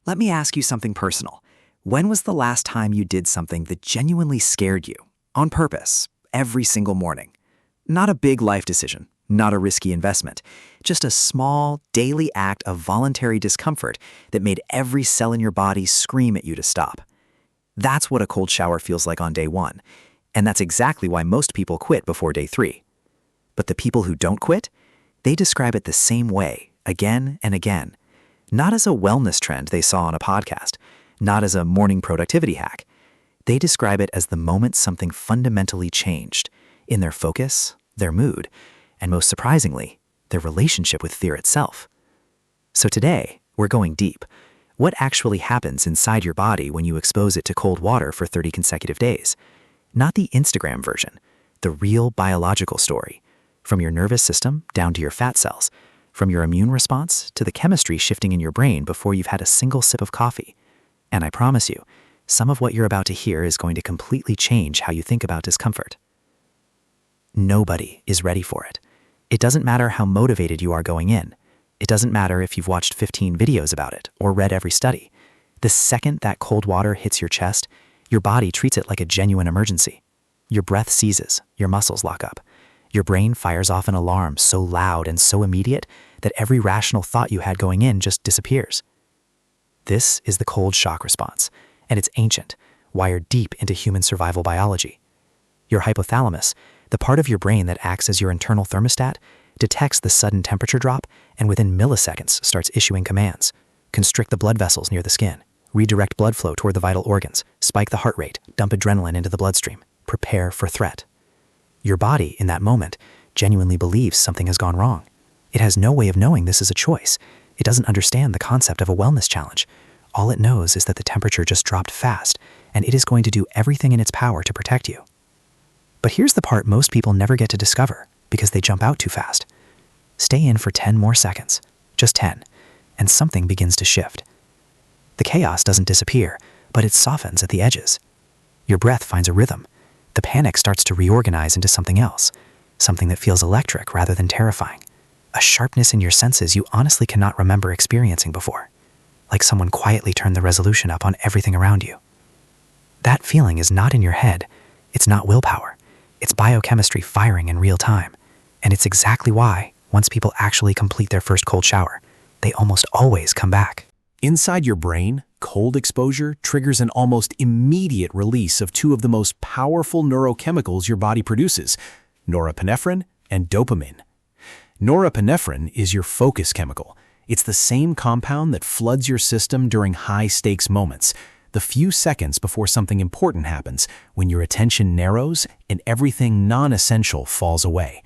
Let me ask you something personal. When was the last time you did something that genuinely scared you, on purpose, every single morning? Not a big life decision, not a risky investment, just a small, daily act of voluntary discomfort that made every cell in your body scream at you to stop. That's what a cold shower feels like on day 1, and that's exactly why most people quit before day 3. But the people who don't quit, they describe it the same way, again and again. Not as a wellness trend they saw on a podcast, not as a morning productivity hack. They describe it as the moment something fundamentally changed in their focus, their mood, and most surprisingly, their relationship with fear itself. So today, we're going deep. What actually happens inside your body when you expose it to cold water for 30 consecutive days? Not the Instagram version, the real biological story. From your nervous system down to your fat cells, from your immune response to the chemistry shifting in your brain before you've had a single sip of coffee. And I promise you, some of what you're about to hear is going to completely change how you think about discomfort. Nobody is ready for it. It doesn't matter how motivated you are going in. It doesn't matter if you've watched 15 videos about it or read every study. The second that cold water hits your chest, your body treats it like a genuine emergency. Your breath seizes, your muscles lock up. Your brain fires off an alarm so loud and so immediate that every rational thought you had going in just disappears. This is the cold shock response, and it's ancient, wired deep into human survival biology. Your hypothalamus, the part of your brain that acts as your internal thermostat, detects the sudden temperature drop and within milliseconds starts issuing commands. Constrict the blood vessels near the skin, redirect blood flow toward the vital organs, spike the heart rate, dump adrenaline into the bloodstream, prepare for threat. Your body, in that moment, genuinely believes something has gone wrong. It has no way of knowing this is a choice. It doesn't understand the concept of a wellness challenge. All it knows is that the temperature just dropped fast, and it is going to do everything in its power to protect you. But here's the part most people never get to discover because they jump out too fast. Stay in for 10 more seconds, just 10, and something begins to shift. The chaos doesn't disappear, but it softens at the edges. Your breath finds a rhythm. The panic starts to reorganize into something else, something that feels electric rather than terrifying. A sharpness in your senses you honestly cannot remember experiencing before, like someone quietly turned the resolution up on everything around you. That feeling is not in your head. It's not willpower. It's biochemistry firing in real time. And it's exactly why, once people actually complete their first cold shower, they almost always come back. Inside your brain, cold exposure triggers an almost immediate release of two of the most powerful neurochemicals your body produces, norepinephrine and dopamine. Norepinephrine is your focus chemical. It's the same compound that floods your system during high-stakes moments, the few seconds before something important happens, when your attention narrows and everything non-essential falls away.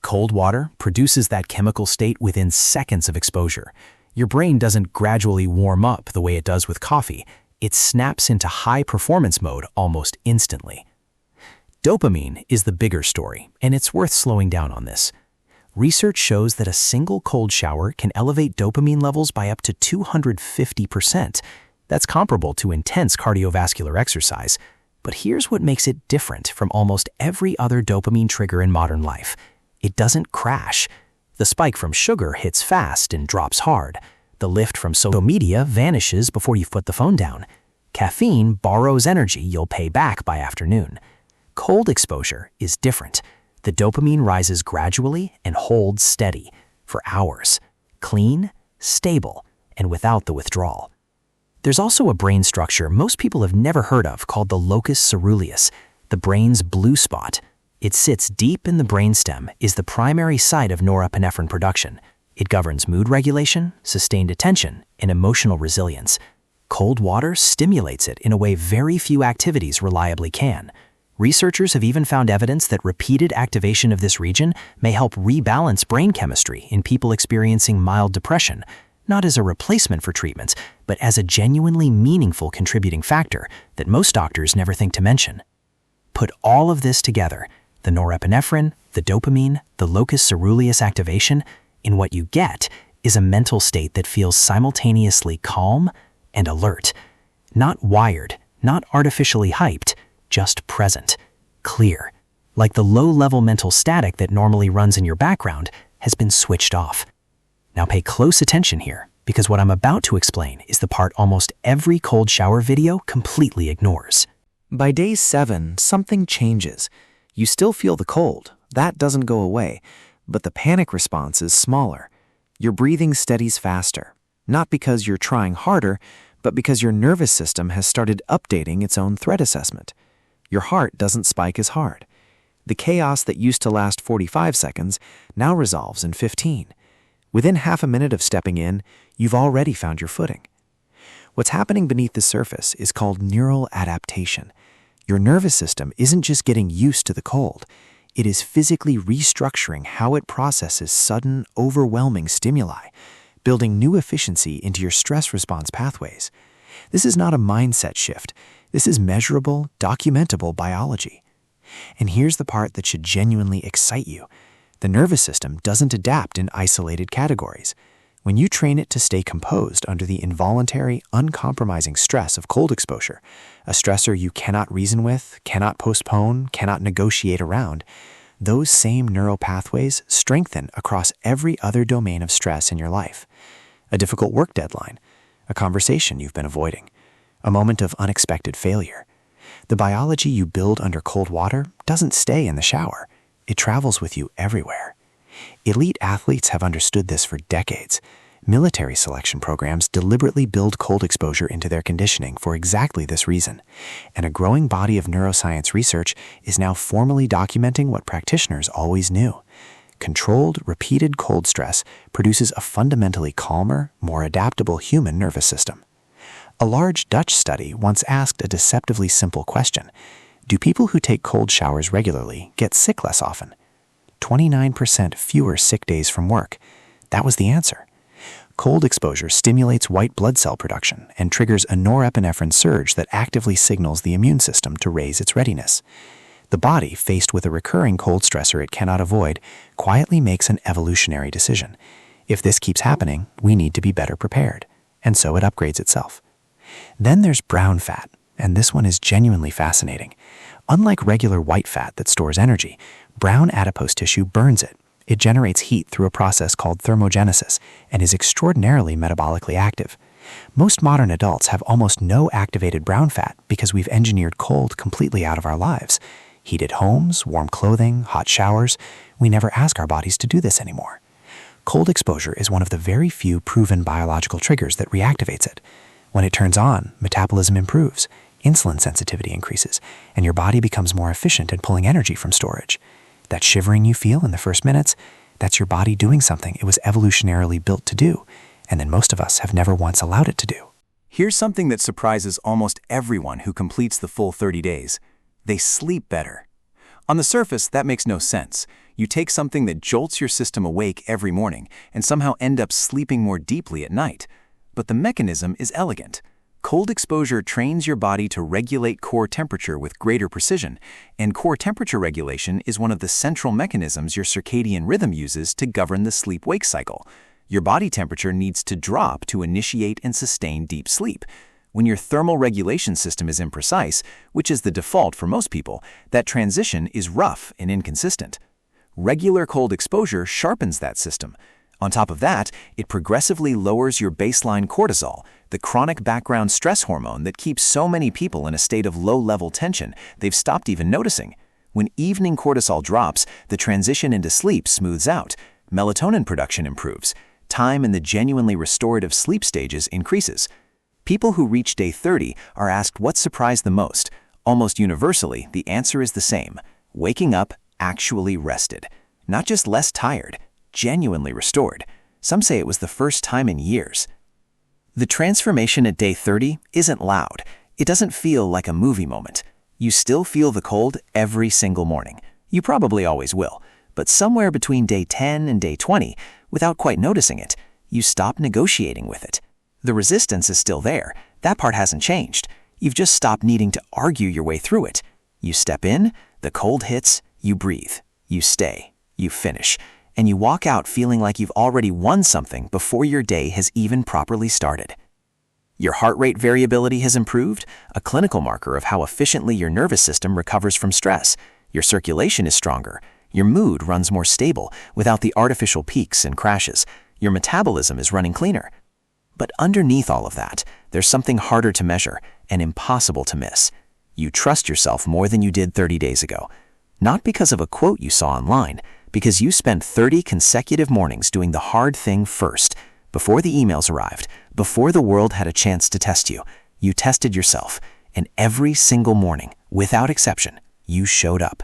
Cold water produces that chemical state within seconds of exposure. Your brain doesn't gradually warm up the way it does with coffee. It snaps into high-performance mode almost instantly. Dopamine is the bigger story, and it's worth slowing down on this. Research shows that a single cold shower can elevate dopamine levels by up to 250%. That's comparable to intense cardiovascular exercise. But here's what makes it different from almost every other dopamine trigger in modern life. It doesn't crash. The spike from sugar hits fast and drops hard. The lift from social media vanishes before you've put the phone down. Caffeine borrows energy you'll pay back by afternoon. Cold exposure is different. The dopamine rises gradually and holds steady for hours. Clean, stable, and without the withdrawal. There's also a brain structure most people have never heard of called the locus ceruleus, the brain's blue spot. It sits deep in the brainstem, is the primary site of norepinephrine production. It governs mood regulation, sustained attention, and emotional resilience. Cold water stimulates it in a way very few activities reliably can. Researchers have even found evidence that repeated activation of this region may help rebalance brain chemistry in people experiencing mild depression, not as a replacement for treatments, but as a genuinely meaningful contributing factor that most doctors never think to mention. Put all of this together, the norepinephrine, the dopamine, the locus ceruleus activation, and what you get is a mental state that feels simultaneously calm and alert. Not wired, not artificially hyped, just present, clear, like the low-level mental static that normally runs in your background has been switched off. Now pay close attention here, because what I'm about to explain is the part almost every cold shower video completely ignores. By day 7, something changes. You still feel the cold. That doesn't go away, but the panic response is smaller. Your breathing steadies faster, not because you're trying harder, but because your nervous system has started updating its own threat assessment. Your heart doesn't spike as hard. The chaos that used to last 45 seconds now resolves in 15. Within half a minute of stepping in, you've already found your footing. What's happening beneath the surface is called neural adaptation. Your nervous system isn't just getting used to the cold. It is physically restructuring how it processes sudden, overwhelming stimuli, building new efficiency into your stress response pathways. This is not a mindset shift. This is measurable, documentable biology. And here's the part that should genuinely excite you. The nervous system doesn't adapt in isolated categories. When you train it to stay composed under the involuntary, uncompromising stress of cold exposure, a stressor you cannot reason with, cannot postpone, cannot negotiate around, those same neural pathways strengthen across every other domain of stress in your life. A difficult work deadline, a conversation you've been avoiding, a moment of unexpected failure. The biology you build under cold water doesn't stay in the shower. It travels with you everywhere. Elite athletes have understood this for decades. Military selection programs deliberately build cold exposure into their conditioning for exactly this reason. And a growing body of neuroscience research is now formally documenting what practitioners always knew. Controlled, repeated cold stress produces a fundamentally calmer, more adaptable human nervous system. A large Dutch study once asked a deceptively simple question: do people who take cold showers regularly get sick less often? 29% fewer sick days from work. That was the answer. Cold exposure stimulates white blood cell production and triggers a norepinephrine surge that actively signals the immune system to raise its readiness. The body, faced with a recurring cold stressor it cannot avoid, quietly makes an evolutionary decision. If this keeps happening, we need to be better prepared. And so it upgrades itself. Then there's brown fat, and this one is genuinely fascinating. Unlike regular white fat that stores energy, brown adipose tissue burns it. It generates heat through a process called thermogenesis and is extraordinarily metabolically active. Most modern adults have almost no activated brown fat because we've engineered cold completely out of our lives. Heated homes, warm clothing, hot showers. We never ask our bodies to do this anymore. Cold exposure is one of the very few proven biological triggers that reactivates it. When it turns on, metabolism improves, insulin sensitivity increases, and your body becomes more efficient at pulling energy from storage. That shivering you feel in the first minutes, that's your body doing something it was evolutionarily built to do, and then most of us have never once allowed it to do. Here's something that surprises almost everyone who completes the full 30 days. They sleep better. On the surface, that makes no sense. You take something that jolts your system awake every morning and somehow end up sleeping more deeply at night. But the mechanism is elegant. Cold exposure trains your body to regulate core temperature with greater precision, and core temperature regulation is one of the central mechanisms your circadian rhythm uses to govern the sleep-wake cycle. Your body temperature needs to drop to initiate and sustain deep sleep. When your thermal regulation system is imprecise, which is the default for most people, that transition is rough and inconsistent. Regular cold exposure sharpens that system. On top of that, it progressively lowers your baseline cortisol, the chronic background stress hormone that keeps so many people in a state of low-level tension they've stopped even noticing. When evening cortisol drops, the transition into sleep smooths out, melatonin production improves, time in the genuinely restorative sleep stages increases. People who reach day 30 are asked what surprised the most. Almost universally, the answer is the same: waking up actually rested. Not just less tired, genuinely restored. Some say it was the first time in years. The transformation at day 30 isn't loud. It doesn't feel like a movie moment. You still feel the cold every single morning. You probably always will. But somewhere between day 10 and day 20, without quite noticing it, you stop negotiating with it. The resistance is still there. That part hasn't changed. You've just stopped needing to argue your way through it. You step in, the cold hits, you breathe, you stay, you finish, and you walk out feeling like you've already won something before your day has even properly started. Your heart rate variability has improved, a clinical marker of how efficiently your nervous system recovers from stress. Your circulation is stronger. Your mood runs more stable without the artificial peaks and crashes. Your metabolism is running cleaner. But underneath all of that, there's something harder to measure and impossible to miss. You trust yourself more than you did 30 days ago. Not because of a quote you saw online, because you spent 30 consecutive mornings doing the hard thing first, before the emails arrived, before the world had a chance to test you. You tested yourself, and every single morning, without exception, you showed up.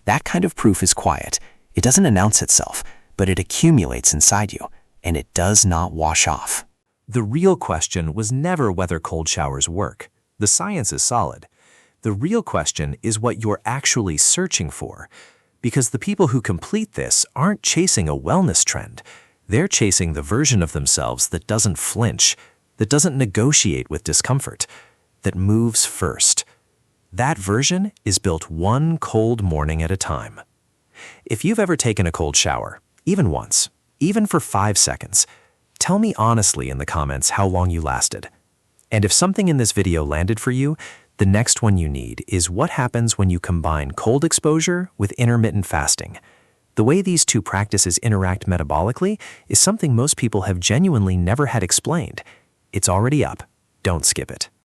That kind of proof is quiet. It doesn't announce itself, but it accumulates inside you, and it does not wash off. The real question was never whether cold showers work. The science is solid. The real question is what you're actually searching for, because the people who complete this aren't chasing a wellness trend. They're chasing the version of themselves that doesn't flinch, that doesn't negotiate with discomfort, that moves first. That version is built one cold morning at a time. If you've ever taken a cold shower, even once, even for 5 seconds, tell me honestly in the comments how long you lasted. And if something in this video landed for you, the next one you need is what happens when you combine cold exposure with intermittent fasting. The way these two practices interact metabolically is something most people have genuinely never had explained. It's already up. Don't skip it.